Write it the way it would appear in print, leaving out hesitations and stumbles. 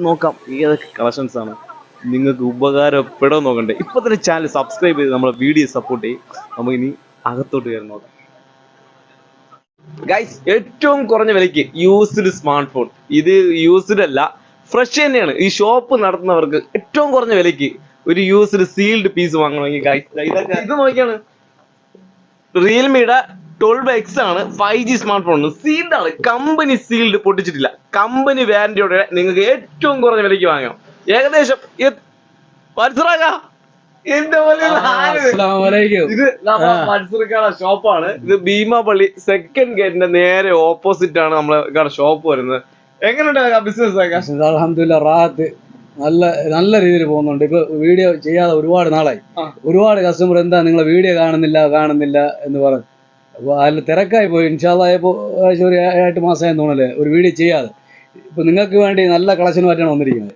നോക്കാം ഏതൊക്കെ കളക്ഷൻസ് ആണ് നിങ്ങൾക്ക് ഉപകാരപ്പെടാൻ നോക്കണ്ടേ. ഇപ്പൊ തന്നെ ചാനൽ സബ്സ്ക്രൈബ് ചെയ്ത് നമ്മളെ വീഡിയോ സപ്പോർട്ട് ചെയ്യും. നമുക്ക് ഇനി അകത്തോട്ട് കയറി നോക്കാം. ഗൈസ്, ഏറ്റവും കുറഞ്ഞ വിലയ്ക്ക് യൂസ്ഡ് സ്മാർട്ട് ഫോൺ. ഇത് യൂസ്ഡ് അല്ല, ഫ്രഷ് തന്നെയാണ്. ഈ ഷോപ്പ് നടത്തുന്നവർക്ക് ഏറ്റവും കുറഞ്ഞ വിലയ്ക്ക് ഒരു യൂസ്ഡ് സീൽഡ് പീസ് വാങ്ങണമെങ്കിൽ ഗൈസ് ഇത് നോക്കിയാണ്. റിയൽമിയുടെ 12X ആണ് 5G സ്മാർട്ട് ഫോൺ. സീൽഡ് ആണ്, കമ്പനി സീൽഡ് പൊട്ടിച്ചിട്ടില്ല. കമ്പനി വാറന്റിയോടെ നിങ്ങൾക്ക് ഏറ്റവും കുറഞ്ഞ വിലയ്ക്ക് വാങ്ങാം. ഏകദേശം ഇത് മത്സരക്കാരുടെ ഷോപ്പാണ്. ഇത് ഭീമാപള്ളി സെക്കൻഡ് ഗേറ്റിന്റെ നേരെ ഓപ്പോസിറ്റ് ആണ് നമ്മളെ ഷോപ്പ് വരുന്നത്. എങ്ങനെയുണ്ട് ബിസിനസ്? അൽഹംദുലില്ലാ റാഹത്ത്, നല്ല രീതിയിൽ പോകുന്നുണ്ട്. ഇപ്പൊ വീഡിയോ ചെയ്യാതെ ഒരുപാട് നാളായി. ഒരുപാട് കസ്റ്റമർ എന്താ നിങ്ങളെ വീഡിയോ കാണുന്നില്ല എന്ന് പറഞ്ഞു. അപ്പൊ അതിൽ തിരക്കായി പോയി. ഇൻഷാല്ലായപ്പോ ഒരു 8 മാസമായി തോന്നല്ലേ ഒരു വീഡിയോ ചെയ്യാതെ. ഇപ്പൊ നിങ്ങൾക്ക് വേണ്ടി നല്ല കളക്ഷനുമായിട്ടാണ് വന്നിരിക്കുന്നത്.